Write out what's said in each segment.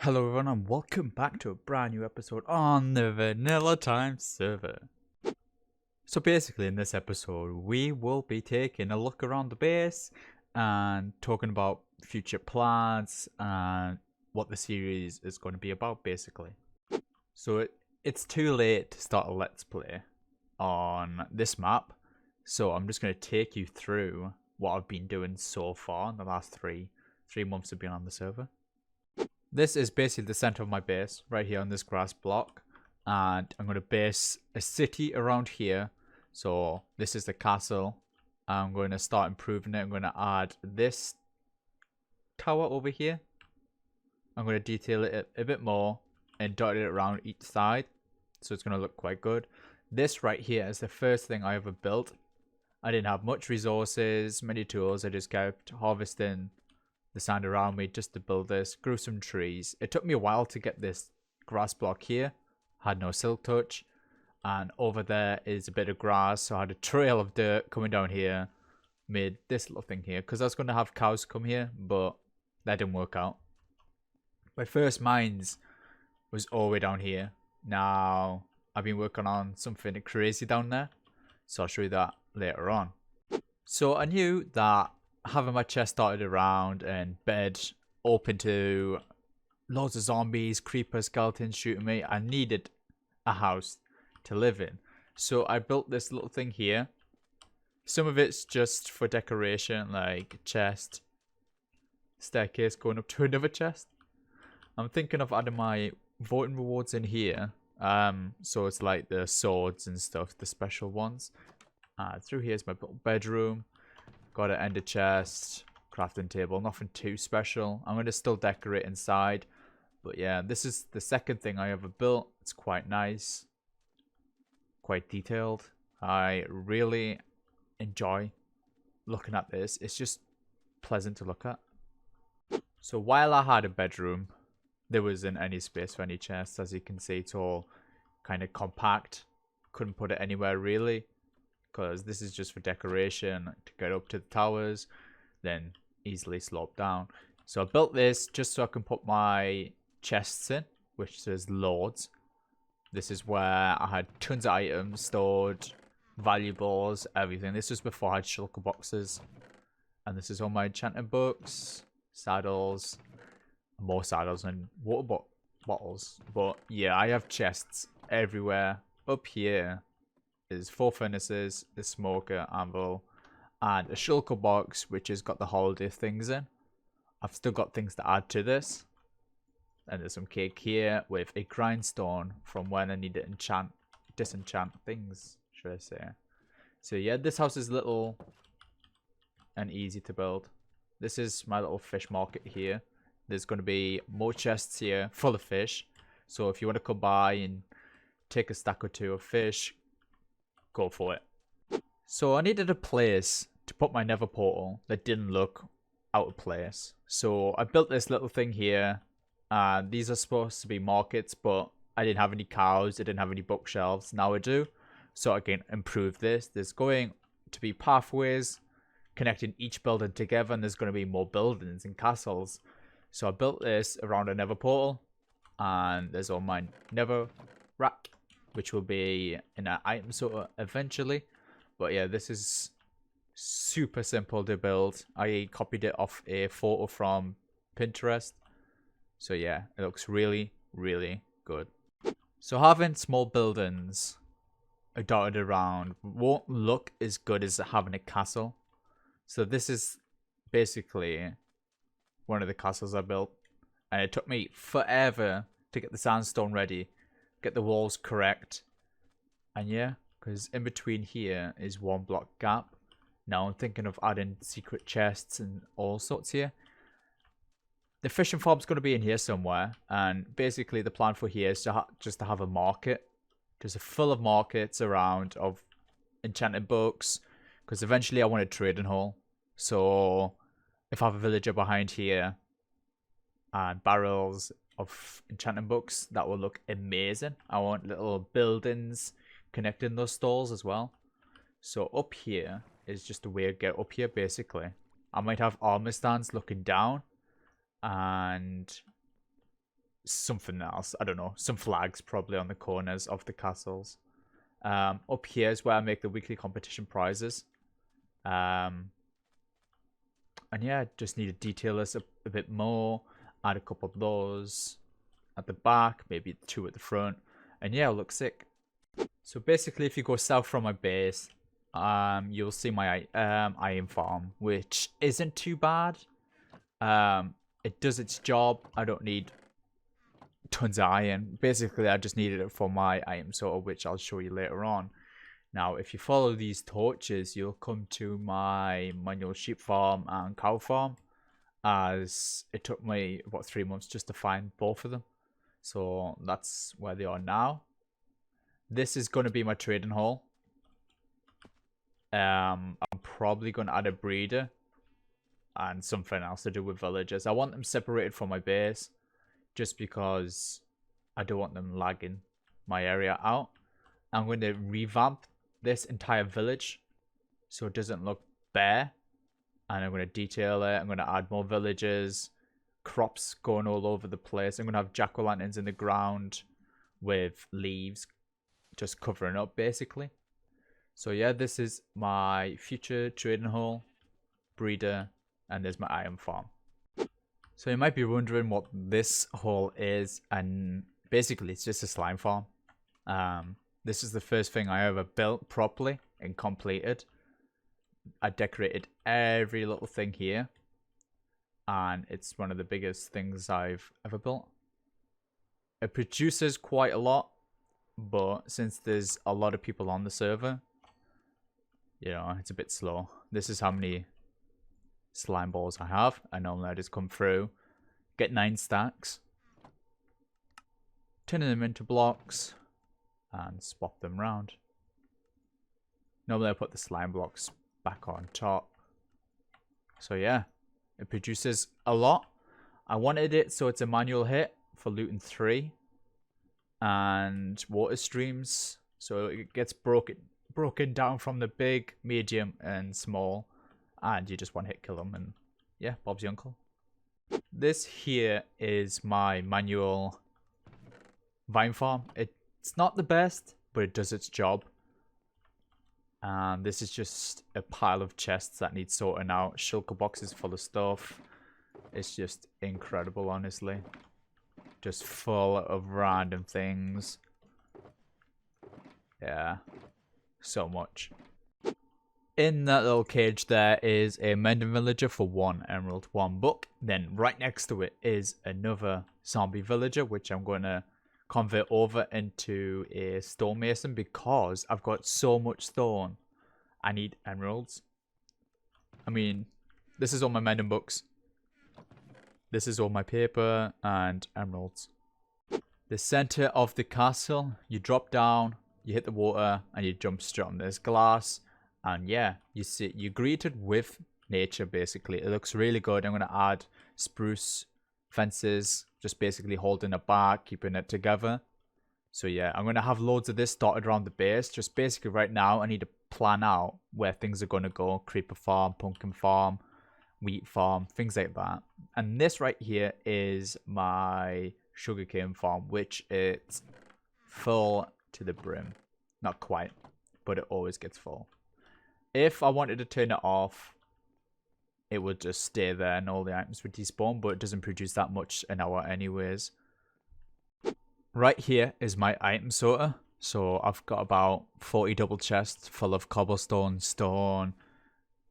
Hello everyone and welcome back to a brand new episode on the Vanilla Time server. So basically in this episode we will be taking a look around the base and talking about future plans and what the series is going to be about basically. So it's too late to start a let's play on this map, so I'm just going to take you through what I've been doing so far in the last three months of being on the server. This is basically the center of my base, right here on this grass block. And I'm going to base a city around here. So this is the castle. I'm going to start improving it. I'm going to add this tower over here. I'm going to detail it a bit more and dot it around each side. So it's going to look quite good. This right here is the first thing I ever built. I didn't have much resources, many tools. I just kept harvesting the sand around me just to build this. Grew some trees. It took me a while to get this grass block here. Had no silk touch. And over there is a bit of grass. So I had a trail of dirt coming down here. Made this little thing here. Because I was going to have cows come here. But that didn't work out. My first mines was all the way down here. Now I've been working on something crazy down there. So I'll show you that later on. So I knew that having my chest started around and bed open to loads of zombies, creepers, skeletons shooting me, I needed a house to live in. So I built this little thing here. Some of it's just for decoration, like chest, staircase going up to another chest. I'm thinking of adding my voting rewards in here. So it's like the swords and stuff, the special ones. Through here's my little bedroom. Got an ender chest, crafting table, nothing too special. I'm going to still decorate inside. But yeah, this is the second thing I ever built. It's quite nice. Quite detailed. I really enjoy looking at this. It's just pleasant to look at. So while I had a bedroom, there wasn't any space for any chests. As you can see, it's all kind of compact. Couldn't put it anywhere really, because this is just for decoration to get up to the towers, then easily slope down. So I built this just so I can put my chests in, which says Lords. This is where I had tons of items stored, valuables, everything. This was before I had shulker boxes. And this is all my enchanting books, saddles, more saddles and water bottles. But yeah, I have chests everywhere. Up here is 4 furnaces, a smoker, anvil, and a shulker box, which has got the holiday things in. I've still got things to add to this. And there's some cake here with a grindstone from when I need to disenchant things, should I say. So yeah, this house is little and easy to build. This is my little fish market here. There's going to be more chests here full of fish. So if you want to come by and take a stack or two of fish, go for it. So I needed a place to put my nether portal that didn't look out of place. So I built this little thing here. These are supposed to be markets, but I didn't have any cows. I didn't have any bookshelves. Now I do. So I can improve this. There's going to be pathways connecting each building together, and there's going to be more buildings and castles. So I built this around a nether portal, and there's all my nether rack, which will be in an item sorter eventually. But yeah, this is super simple to build. I copied it off a photo from Pinterest. So yeah, it looks really, really good. So having small buildings dotted around won't look as good as having a castle. So this is basically one of the castles I built. And it took me forever to get the sandstone ready, get the walls correct. And yeah, because in between here is 1 block gap. Now I'm thinking of adding secret chests and all sorts here. The fishing farm's going to be in here somewhere. And basically the plan for here is to just to have a market. Just full of markets around of enchanted books. Because eventually I want a trading hall. So if I have a villager behind here and barrels of enchanting books, that will look amazing. I want little buildings connecting those stalls as well. So up here is just a way to get up here basically. I might have armor stands looking down, and something else. I don't know. Some flags probably on the corners of the castles. Up here is where I make the weekly competition prizes. And yeah, just need to detail this a bit more. Add a couple of those at the back, maybe 2 at the front. And yeah, it'll look sick. So basically, if you go south from my base, you'll see my iron farm, which isn't too bad. It does its job. I don't need tons of iron. Basically, I just needed it for my item sorter, which I'll show you later on. Now, if you follow these torches, you'll come to my manual sheep farm and cow farm, as it took me about 3 months just to find both of them. So that's where they are now. This is going to be my trading hall. I'm probably going to add a breeder and something else to do with villagers. I want them separated from my base just because I don't want them lagging my area out. I'm going to revamp this entire village so it doesn't look bare, and I'm going to detail it. I'm going to add more villagers, crops going all over the place. I'm going to have jack-o'-lanterns in the ground with leaves just covering up basically. So yeah, this is my future trading hall, breeder, and there's my iron farm. So you might be wondering what this hall is, and basically it's just a slime farm. This is the first thing I ever built properly and completed. I decorated every little thing here, and it's one of the biggest things I've ever built. It produces quite a lot, but since there's a lot of people on the server, you know, it's a bit slow. This is how many slime balls I have. I normally I just come through, get 9 stacks, turn them into blocks, and swap them around. Normally I put the slime blocks back on top. So yeah, it produces a lot. I wanted it so it's a manual hit for looting 3 and water streams, so it gets broken down from the big, medium, and small, and you just one hit kill them, and yeah, Bob's your uncle. This here is my manual vine farm. It's not the best, but it does its job. And this is just a pile of chests that need sorting out. Shulker boxes full of stuff. It's just incredible, honestly. Just full of random things. Yeah. So much. In that little cage there is a mending villager for 1 emerald, 1 book. Then right next to it is another zombie villager, which I'm going to convert over into a stonemason because I've got so much stone. I need emeralds. I mean, this is all my mending books. This is all my paper and emeralds. The center of the castle, you drop down, you hit the water, and you jump straight on this glass. And yeah, you're greeted with nature basically. It looks really good. I'm going to add spruce fences, just basically holding it back, keeping it together. So yeah, I'm going to have loads of this dotted around the base. Just basically right now, I need to plan out where things are going to go. Creeper farm, pumpkin farm, wheat farm, things like that. And this right here is my sugarcane farm, which it's full to the brim. Not quite, but it always gets full. If I wanted to turn it off, it would just stay there and all the items would despawn, but it doesn't produce that much an hour anyways. Right here is my item sorter. So I've got about 40 double chests full of cobblestone, stone,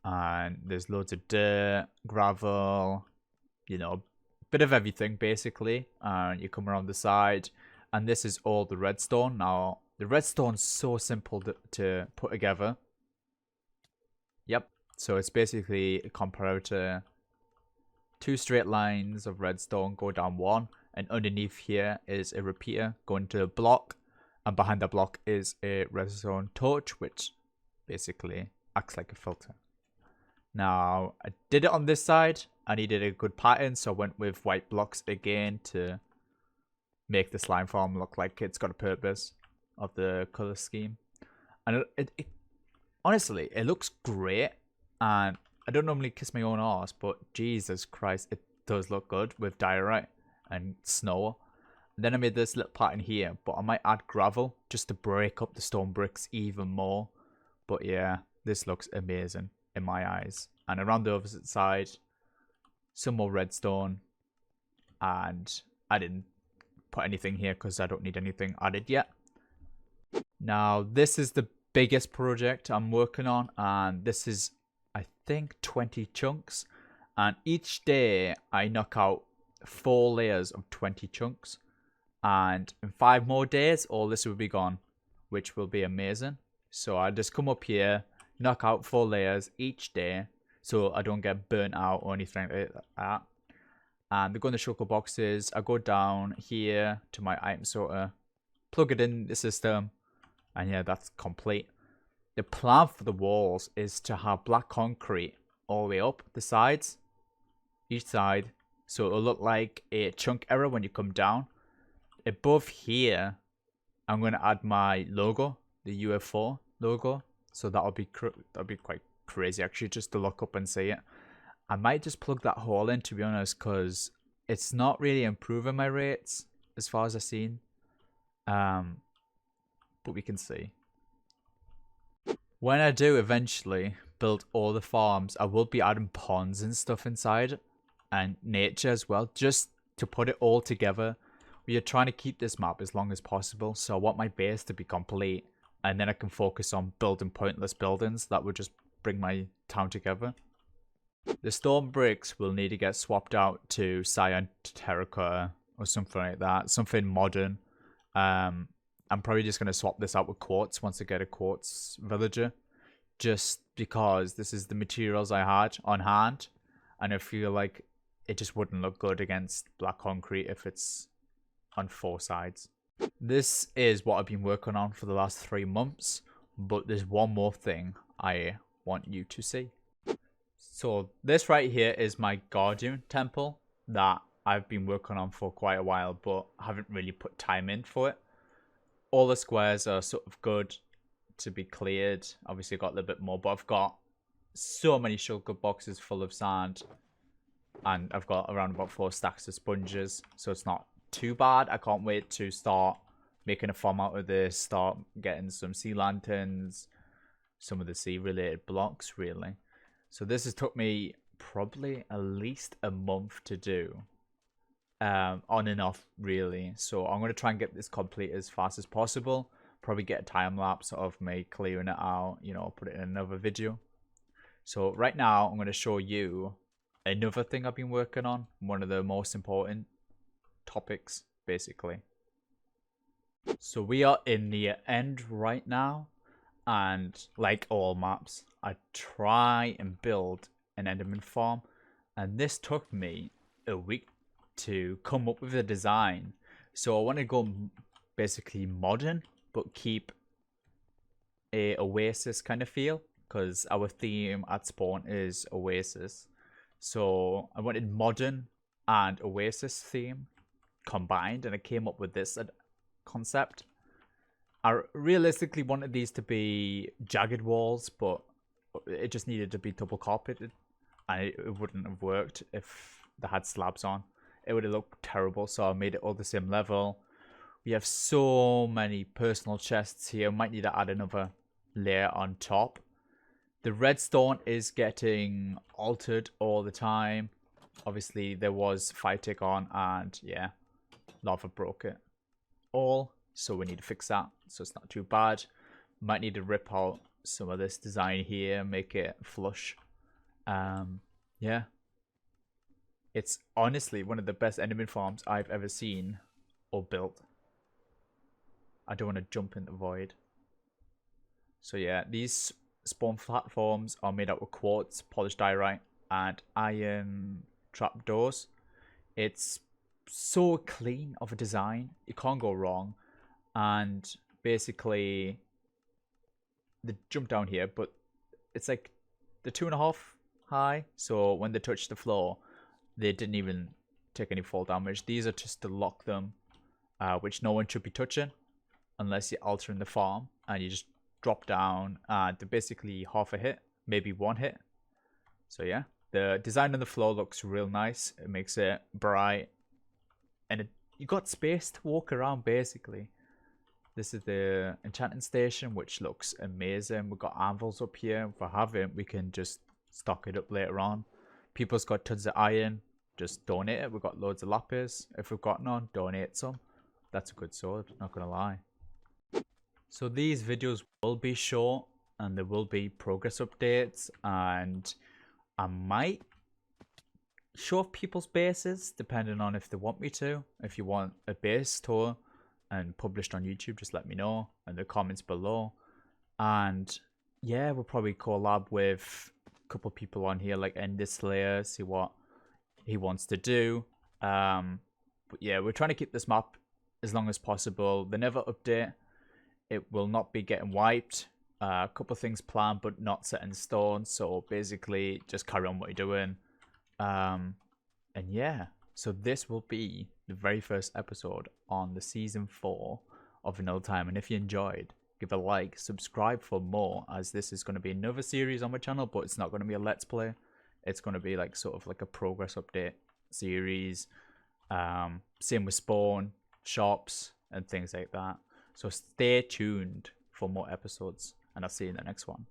and there's loads of dirt, gravel, you know, a bit of everything basically. And you come around the side, and this is all the redstone. Now, the redstone's so simple to put together. Yep, so it's basically a comparator. 2 straight lines of redstone go down 1, and underneath here is a repeater going to a block, and behind the block is a redstone torch, which basically acts like a filter. Now, I did it on this side. I needed a good pattern, so I went with white blocks again to make the slime farm look like it's got a purpose of the color scheme. And it honestly, it looks great, and I don't normally kiss my own arse, but Jesus Christ, it does look good with diorite and snow. Then I made this little pattern here, but I might add gravel just to break up the stone bricks even more. But yeah, this looks amazing in my eyes. And around the opposite side, some more redstone. And I didn't put anything here because I don't need anything added yet. Now, this is the biggest project I'm working on, and this is, I think, 20 chunks. And each day I knock out 4 layers of 20 chunks. And in 5 more days, all this will be gone, which will be amazing. So I just come up here, knock out 4 layers each day, so I don't get burnt out or anything like that. And they go in the shulker boxes. I go down here to my item sorter, plug it in the system, and yeah, that's complete. The plan for the walls is to have black concrete all the way up the sides, each side, so it'll look like a chunk error when you come down. Above here, I'm going to add my logo, the UF4 logo, so that'll be quite crazy actually, just to look up and see it. I might just plug that hole in, to be honest, because it's not really improving my rates as far as I've seen. But we can see. When I do eventually build all the farms, I will be adding ponds and stuff inside, and nature as well, just to put it all together. We are trying to keep this map as long as possible, so I want my base to be complete, and then I can focus on building pointless buildings that would just bring my town together. The stone bricks will need to get swapped out to cyan terracotta or something like that, something modern. I'm probably just going to swap this out with quartz once I get a quartz villager, just because this is the materials I had on hand, and I feel like it just wouldn't look good against black concrete if it's on 4 sides. This is what I've been working on for the last 3 months, but there's one more thing I want you to see. So this right here is my Guardian temple that I've been working on for quite a while, but haven't really put time in for it. All the squares are sort of good to be cleared. Obviously, I've got a little bit more, but I've got so many shulker boxes full of sand, and I've got around about 4 stacks of sponges, so it's not too bad. I can't wait to start making a farm out of this, start getting some sea lanterns, some of the sea related blocks, really. So this has took me probably at least a month to do, on and off really. So I'm going to try and get this complete as fast as possible. Probably get a time lapse of me clearing it out, you know, put it in another video. So right now I'm going to show you another thing I've been working on, one of the most important topics basically. So we are in the end right now, and like all maps, I try and build an Enderman farm, and this took me a week to come up with a design. So I want to go basically modern, but keep a oasis kind of feel, because our theme at spawn is oasis. So I wanted modern and oasis theme combined, and I came up with this concept. I realistically wanted these to be jagged walls, but it just needed to be double carpeted, and it wouldn't have worked if they had slabs on. It would have looked terrible, so I made it all the same level. We have so many personal chests here. Might need to add another layer on top. The redstone is getting altered all the time. Obviously, there was fire tick on, and yeah, lava broke it all. So we need to fix that, so it's not too bad. Might need to rip out some of this design here, make it flush. Yeah. It's honestly one of the best enderman farms I've ever seen or built. I don't want to jump in the void. So yeah, these spawn platforms are made out of quartz, polished diorite, and iron trapdoors. It's so clean of a design. You can't go wrong. And basically, they jump down here, but it's like the 2.5 high. So when they touch the floor, they didn't even take any fall damage. These are just to lock them, which no one should be touching unless you're altering the farm, and you just drop down. They're basically half a hit, maybe 1 hit. So yeah, the design on the floor looks real nice. It makes it bright, and you got space to walk around basically. This is the enchanting station, which looks amazing. We've got anvils up here. If we haven't, we can just stock it up later on. People's got tons of iron. Just donate it. We've got loads of lapis. If we've got none, donate some. That's a good sword, not gonna lie. So these videos will be short and there will be progress updates, and I might show off people's bases depending on if they want me to. If you want a base tour and published on YouTube, just let me know in the comments below. And yeah, we'll probably collab with a couple people on here like Ender Slayer, see what he wants to do. But yeah, we're trying to keep this map as long as possible. The never update, it will not be getting wiped. A couple of things planned but not set in stone, so basically just carry on what you're doing. And yeah, so this will be the very first episode on the season 4 of Vanilla Time. And if you enjoyed, give a like, subscribe for more, as this is going to be another series on my channel, but it's not going to be a let's play. It's going to be like sort of like a progress update series. Same with spawn, shops, and things like that. So stay tuned for more episodes, and I'll see you in the next one.